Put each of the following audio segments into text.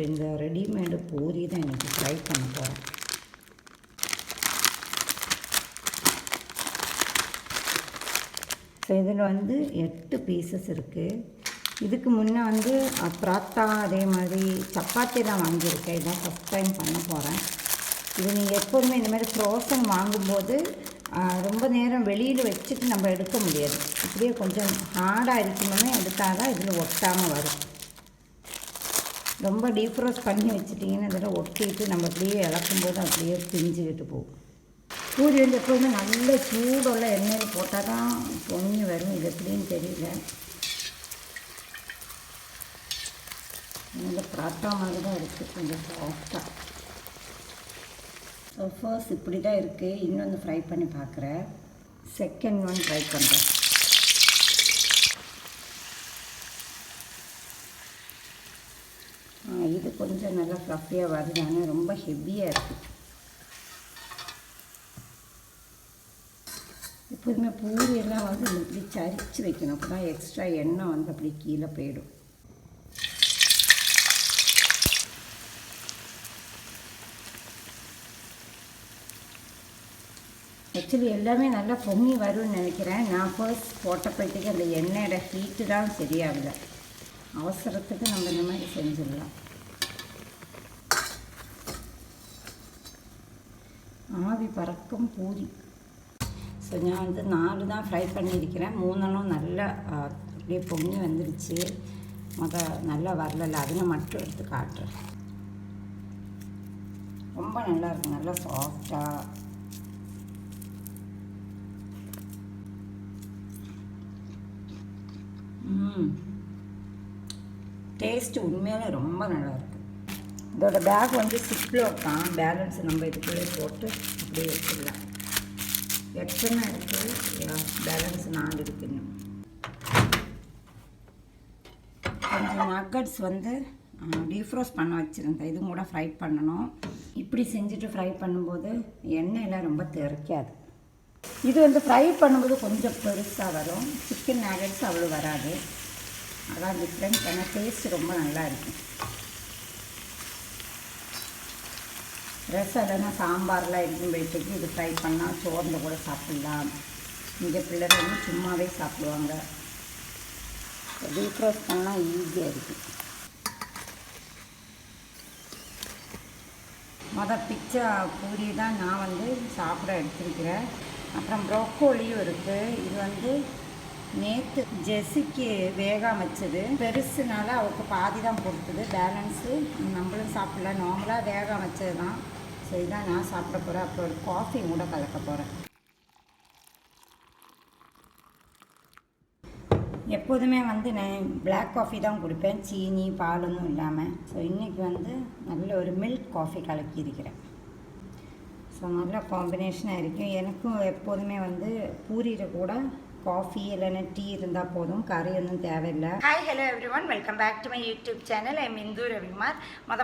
இந்த ரெடிமேடு பூரி தான் இன்றைக்கி ஃப்ரை பண்ண போகிறேன். ஸோ இதில் வந்து 8 பீசஸ் இருக்குது. இதுக்கு முன்னே வந்து பராத்தா அதே மாதிரி சப்பாத்தி தான் வாங்கியிருக்கேன். இதான் ஃபஸ்ட் டைம் பண்ண போகிறேன். இது நீங்கள் எப்போதுமே இந்த மாதிரி ஃப்ரோசன் வாங்கும்போது ரொம்ப நேரம் வெளியில் வச்சுட்டு நம்ம எடுக்க முடியாது. இப்படியே கொஞ்சம் ஹார்டாக இருக்கணுமே எடுத்தால் தான் இதில் ஒட்டாமல் வரும். ரொம்ப டீஃப்ரோஸ் பண்ணி வச்சுட்டிங்கன்னா இதில் ஒட்டிட்டு நம்ம அப்படியே இழக்கும்போது அப்படியே பிஞ்சுக்கிட்டு போகும். பூரி வந்து எப்போதுமே நல்ல சூடுள்ள எண்ணெயில் போட்டால் தான் பொங்கி வரும். இது எப்படின்னு தெரியல. நல்ல பராட்டா மாதிரி தான் இருக்குது, கொஞ்சம் சாஃப்டாக. ஸோ ஃபர்ஸ்ட் இப்படி தான் இருக்குது. இன்னொன்று ஃப்ரை பண்ணி பார்க்குறேன். செகண்ட் ஒன் ட்ரை பண்ணுறேன். இது கொஞ்சம் நல்லா ஃப்ளஃபியாக வருது, ஆனால் ரொம்ப ஹெவியாக இருக்குது. எப்போதுமே பூரியெல்லாம் வந்து இப்படி சரித்து வைக்கணும், அப்போ தான் எக்ஸ்ட்ரா எண்ணெய் வந்து அப்படி கீழே போயிடும். ஆக்சுவலி எல்லாமே நல்லா பொங்கி வரும்னு நினைக்கிறேன். நான் ஃபர்ஸ்ட் போட்டப்போய்ட்டுக்கு அந்த எண்ணெயோட ஹீட்டு தான் சரியாகலை. அவசரத்துக்கு நம்ம இந்த மாதிரி செஞ்சிடலாம். ஆவி பறக்கும் பூரி. ஸோ நான் வந்து 4 தான் ஃப்ரை பண்ணியிருக்கிறேன். 3 நல்லா அப்படியே பொங்கி வந்துருச்சு. நல்லா வரல, அதில் மட்டும் எடுத்து காட்டுறேன். ரொம்ப நல்லா இருக்குது, நல்லா சாஃப்டாக. டேஸ்ட்டு உண்மையிலே ரொம்ப நல்லாயிருக்கு. இதோட பேக் வந்து சிப்லோக் தான். பேலன்ஸ் நம்ம இதுக்குள்ளே போட்டு அப்படியே வச்சிடலாம். எத்தனை இருக்குது? பேலன்ஸ் 4 இருக்குன்னு. கொஞ்சம் நக்கட்ஸ் வந்து டீஃப்ரோஸ் பண்ண வச்சுருந்தேன். இதுவும் கூட ஃப்ரை பண்ணணும். இப்படி செஞ்சுட்டு ஃப்ரை பண்ணும்போது எண்ணெயெல்லாம் ரொம்ப தெறிக்காது. இது வந்து ஃப்ரை பண்ணும்போது கொஞ்சம் பெருசாக வரும். சிக்கன் நக்கட்ஸ் அவ்வளோ வராது. அதான் டிஃப்ரெண்ட். ஆனால் டேஸ்ட் ரொம்ப நல்லா இருக்கும். ரசம் இல்லைன்னா சாம்பார்லாம் எடுத்துன்னு போயிட்டு இது ஃப்ரை பண்ணால் சோறில் கூட சாப்பிட்லாம். இங்கே பிள்ளைகள் வந்து சும்மாவே சாப்பிடுவாங்க. டீஃப்ரோஸ் பண்ணால் ஈஸியாக இருக்குது. பிச்சை பூரி தான் நான் வந்து சாப்பிட எடுத்துருக்கிறேன். அப்புறம் ப்ரோக்கோலியும் இருக்குது. இது வந்து நேற்று ஜெஸிக்கு வேகாம வச்சது. பெருசுனால அவருக்கு பாதி தான் கொடுத்தது. பேலன்ஸு நம்மளும் சாப்பிடலாம். நார்மலாக வேகாம வச்சது தான். ஸோ இதுதான் நான் சாப்பிட போகிறேன். அப்புறம் ஒரு காஃபி கூட கலக்க போகிறேன். எப்போதுமே வந்து நான் பிளாக் காஃபி தான் குடிப்பேன், சீனி பாலொன்னும் இல்லாமல். ஸோ இன்றைக்கி வந்து நல்ல ஒரு மில்க் காஃபி கலக்கியிருக்கிறேன். ஸோ நல்ல காம்பினேஷனாக இருக்கும். எனக்கும் எப்போதுமே வந்து பூரியில் கூட காஃபி இல்லைன்னா டீ இருந்தால் போதும், கறி ஒன்றும் தேவையில்லை. Hi, hello everyone, welcome back to my YouTube channel. I'm Indhu Ravikumar.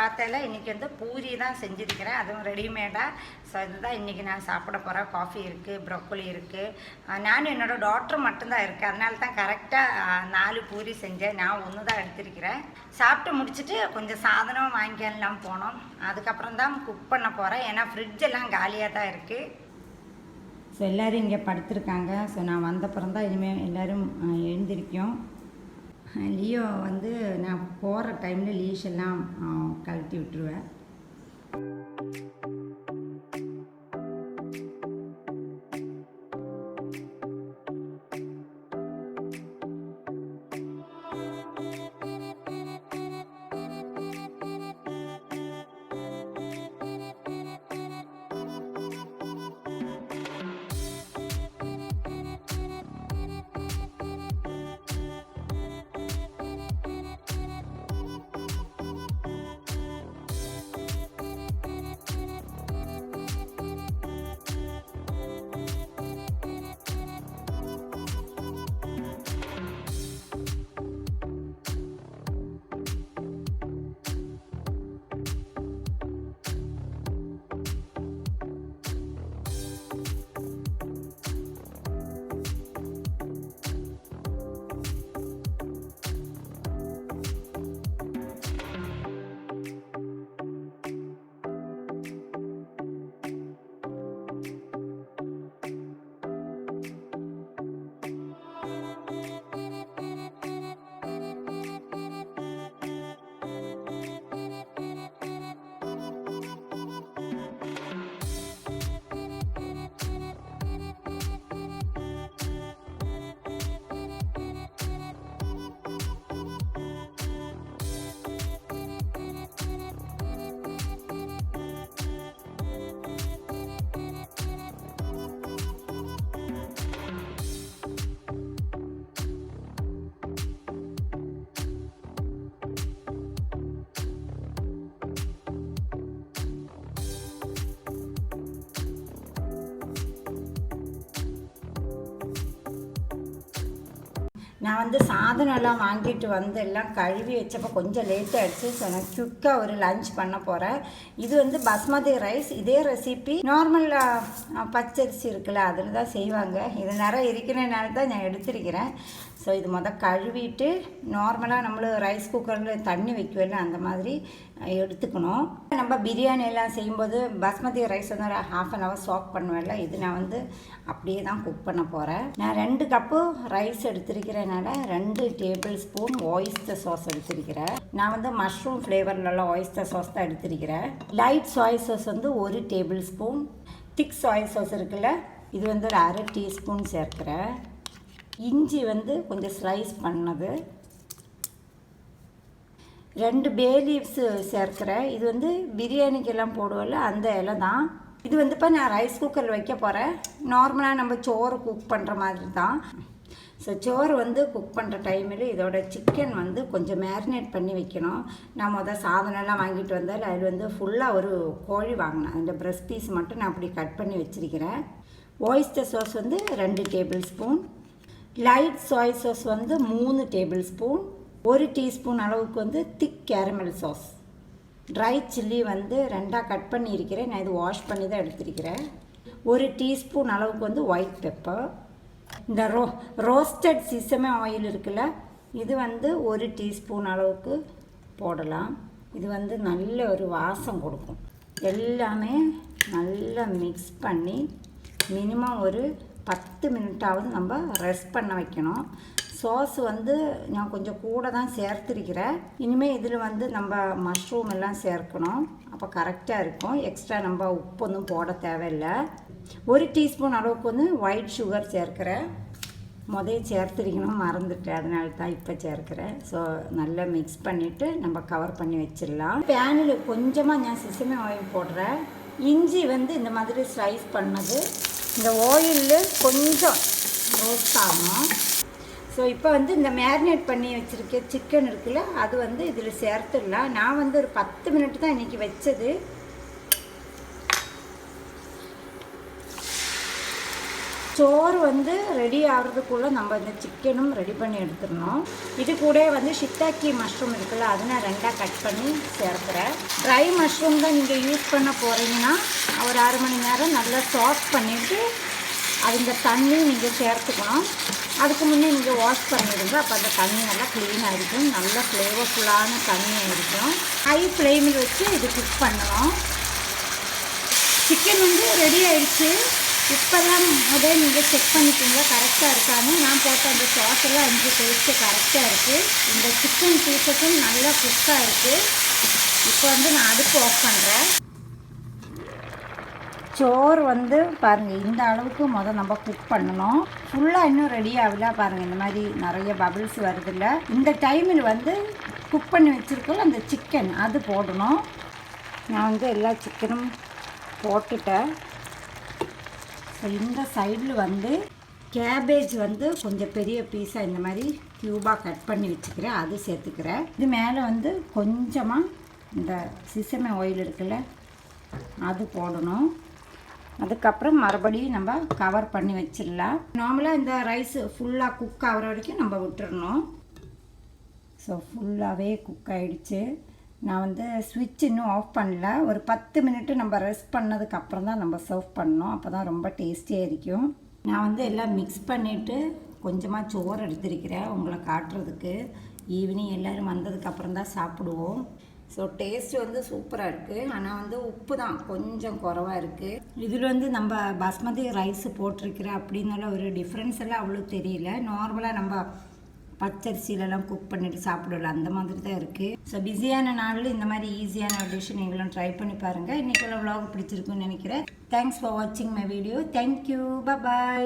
பார்த்தால இன்றைக்கி வந்து பூரி தான் செஞ்சுருக்கிறேன், அதுவும் ரெடிமேடாக. ஸோ இதுதான் இன்றைக்கி நான் சாப்பிட போகிறேன். காஃபி இருக்குது, ப்ரோக்கோலி இருக்குது. நானும் என்னோடய டாக்டர் மட்டும்தான் இருக்குது. அதனால தான் கரெக்டாக 4 பூரி செஞ்சேன். நான் 1 தான் எடுத்திருக்கிறேன். சாப்பிட்டு முடிச்சுட்டு கொஞ்சம் சாதனம் வாங்கிக்கலாம் போனோம். அதுக்கப்புறம் தான் குக் பண்ண போகிறேன். ஏன்னா ஃப்ரிட்ஜெல்லாம் காலியாக தான் இருக்குது. ஸோ எல்லோரும் இங்கே படுத்துருக்காங்க. ஸோ நான் வந்தப்புறம் தான் இனிமேல் எல்லோரும் எழுந்திருக்கும். லியோ வந்து நான் போகிற டைமில் லீஷ் எல்லாம் கழட்டி விட்டுருவேன். நான் வந்து சாதனம்லாம் வாங்கிட்டு வந்து எல்லாம் கழுவி வச்சப்போ கொஞ்சம் லேட் ஆகிடுச்சு. ஸோ நான் குயிக்காக ஒரு லஞ்ச் பண்ண போகிறேன். இது வந்து பாஸ்மதி ரைஸ். இதே ரெசிபி நார்மல் பச்சரிசி இருக்குல்ல அதில் தான் செய்வாங்க. இது நிறைய இருக்கிறனால தான் நான் எடுத்திருக்கிறேன். ஸோ இது கழுவிட்டு நார்மலாக நம்மளும் ரைஸ் குக்கரில் தண்ணி வைக்கல அந்த மாதிரி எடுத்துக்கணும். நம்ம பிரியாணி எல்லாம் செய்யும்போது பாஸ்மதி ரைஸ் வந்து ஒரு 1/2 hour சாக் பண்ணுவேன்ல, இது நான் வந்து அப்படியே தான் குக் பண்ண போகிறேன். நான் 2 கப்பு ரைஸ் எடுத்திருக்கிறனால 2 டேபிள் ஸ்பூன் ஒயிஸ்டர் சாஸ் எடுத்திருக்கிறேன். நான் வந்து மஷ்ரூம் ஃப்ளேவர்லலாம் ஒயிஸ்டர் சாஸ் தான் எடுத்திருக்கிறேன். லைட் சோயா சாஸ் வந்து 1 டேபிள் ஸ்பூன். திக் சோயா சாஸ் இருக்குல்ல, இது வந்து ஒரு 1/2 டீஸ்பூன் சேர்க்கிறேன். இஞ்சி வந்து கொஞ்சம் ஸ்லைஸ் பண்ணது, 2 பே லீவ்ஸு சேர்க்கிறேன். இது வந்து பிரியாணிக்கெல்லாம் போடுவோம்ல அந்த இலை தான். இது வந்து இப்போ நான் ரைஸ் குக்கரில் வைக்க போகிறேன். நார்மலாக நம்ம சோறு குக் பண்ணுற மாதிரி தான். ஸோ சோறு வந்து குக் பண்ணுற டைமில் இதோட சிக்கன் வந்து கொஞ்சம் மேரினேட் பண்ணி வைக்கணும். நான் சாதனம்லாம் வாங்கிட்டு வந்தால் அதில் வந்து ஃபுல்லாக ஒரு கோழி வாங்கினேன். அந்த பிரஸ்ட் பீஸ் மட்டும் நான் அப்படி கட் பண்ணி வச்சுருக்கிறேன். ஒயிஸ்டர் சாஸ் வந்து 2 table spoon. Light soya sauce வந்து 3 டேபிள் ஸ்பூன். 1 டீஸ்பூன் அளவுக்கு வந்து திக் கேரமல் சாஸ். ட்ரை சில்லி வந்து 2ஆக கட் பண்ணியிருக்கிறேன். நான் இது வாஷ் பண்ணி தான் எடுத்திருக்கிறேன். 1 டீஸ்பூன் அளவுக்கு வந்து ஒயிட் பெப்பர். இந்த ரோஸ்டட் சிசமே ஆயில் இருக்குல்ல, இது வந்து 1 டீஸ்பூன் அளவுக்கு போடலாம். இது வந்து நல்ல ஒரு வாசம் கொடுக்கும். எல்லாமே நல்லா மிக்ஸ் பண்ணி மினிமம் ஒரு 10 மினிட்டாவது நம்ம ரெஸ்ட் பண்ண வைக்கணும். சாஸ் வந்து நான் கொஞ்சம் கூட தான் சேர்த்துருக்கிறேன். இனிமேல் இதில் வந்து நம்ம மஷ்ரூம் எல்லாம் சேர்க்கணும். அப்போ கரெக்டாக இருக்கும். எக்ஸ்ட்ரா நம்ம உப்பு ஒன்றும் போட தேவையில்லை. 1 டீஸ்பூன் அளவுக்கு வந்து ஒயிட் சுகர் சேர்க்கிறேன். சேர்த்துருக்கணும், மறந்துட்டேன், அதனால தான் இப்போ சேர்க்கிறேன். ஸோ நல்லா மிக்ஸ் பண்ணிவிட்டு நம்ம கவர் பண்ணி வச்சிடலாம். பேனில் கொஞ்சமாக நான் சிசமே ஆயில் போடுறேன். இஞ்சி வந்து இந்த மாதிரி ஸ்லைஸ் பண்ணது இந்த ஆயிலில் கொஞ்சம் ரோஸ்ட் ஆகணும். ஸோ இப்போ வந்து இந்த மேரினேட் பண்ணி வச்சுருக்க சிக்கன் இருக்குல்ல, அது வந்து இதில் சேர்த்துடலாம். நான் வந்து ஒரு 10 மினிட் தான் இன்றைக்கி வச்சது. சோறு வந்து ரெடி ஆகிறதுக்குள்ளே நம்ம இந்த சிக்கனும் ரெடி பண்ணி எடுத்துடணும். இது கூட வந்து ஷிட்டாக்கி மஷ்ரூம் இருக்குல்ல, அதை நான் 2ஆக கட் பண்ணி சேர்க்குறேன். ட்ரை மஷ்ரூம் தான் நீங்கள் யூஸ் பண்ண போகிறீங்கன்னா ஒரு 1/2 மணி நேரம் நல்லா சாஃப்ட் பண்ணிவிட்டு அது இந்த தண்ணி நீங்கள் சேர்த்துக்கணும். அதுக்கு முன்னே நீங்கள் வாஷ் பண்ணிடுங்க. அப்போ அந்த தண்ணி நல்லா க்ளீனாக இருக்கும், நல்ல ஃப்ளேவர்ஃபுல்லான தண்ணியாக இருக்கும். ஹை ஃப்ளேமில் வச்சு இது குக் பண்ணணும். சிக்கன் வந்து ரெடி ஆகிடுச்சு. இப்போல்லாம் அதே நீங்கள் செக் பண்ணிக்கோங்க கரெக்டாக இருக்கான்னு. நான் போட்ட அந்த சாஸெல்லாம் இஞ்சி டேஸ்ட்டு கரெக்டாக இருக்குது. இந்த சிக்கன் பீஸஸும் நல்லா குக்காக இருக்குது. இப்போ வந்து நான் அடுப்பு ஆஃப் பண்ணுறேன். சோறு வந்து பாருங்கள் இந்த அளவுக்கு நம்ம குக் பண்ணணும். ஃபுல்லாக இன்னும் ரெடி ஆகல. பாருங்கள் இந்த மாதிரி நிறைய பபிள்ஸ் வருதில்ல. இந்த டைமில் வந்து குக் பண்ணி வச்சுருக்கோம் அந்த சிக்கன் அது போடணும். நான் வந்து எல்லா சிக்கனும் போட்டுட்டேன். ஸோ இந்த சைடில் வந்து கேபேஜ் வந்து கொஞ்சம் பெரிய பீஸாக இந்த மாதிரி க்யூபாக கட் பண்ணி வச்சுக்கிறேன், அது சேர்த்துக்கிறேன். இது மேலே வந்து கொஞ்சமாக இந்த சிசமே ஆயில் இருக்குல்ல அது போடணும். அதுக்கப்புறம் மறுபடியும் நம்ம கவர் பண்ணி வச்சிடலாம். நார்மலாக இந்த ரைஸ் ஃபுல்லாக குக் ஆகிற வரைக்கும் நம்ம விட்டுறணும். ஸோ ஃபுல்லாகவே குக் ஆகிடுச்சு. நான் வந்து ஸ்விட்ச் இன்னும் ஆஃப் பண்ணல. ஒரு 10 மினிட்டு நம்ம ரெஸ்ட் பண்ணதுக்கப்புறம் தான் நம்ம சர்வ் பண்ணணும். அப்போ தான் ரொம்ப டேஸ்டியாக இருக்கும். நான் வந்து எல்லாம் மிக்ஸ் பண்ணிவிட்டு கொஞ்சமாக சோறு எடுத்திருக்கிறேன் உங்களை காட்டுறதுக்கு. ஈவினிங் எல்லோரும் வந்ததுக்கப்புறம் தான் சாப்பிடுவோம். ஸோ டேஸ்ட்டு வந்து சூப்பராக இருக்குது. ஆனால் வந்து உப்பு தான் கொஞ்சம் குறவாக இருக்குது. இதில் வந்து நம்ம பாஸ்மதி ரைஸ் போட்டிருக்கிறேன் அப்படின்னால ஒரு டிஃப்ரென்ஸ் எல்லாம் அவ்வளோ தெரியல. நார்மலாக நம்ம பச்சரிசியிலலாம் குக் பண்ணிவிட்டு சாப்பிடலாம் அந்த மாதிரி தான் இருக்குது. ஸோ பிஸியான நாளில் இந்த மாதிரி ஈஸியான ஒரு டிஷ் நீங்களும் ட்ரை பண்ணி பாருங்கள். இன்றைக்கெல்லாம் vlog பிடிச்சிருக்குன்னு நினைக்கிறேன். தேங்க்ஸ் ஃபார் வாட்சிங் மை வீடியோ. Thank you, bye.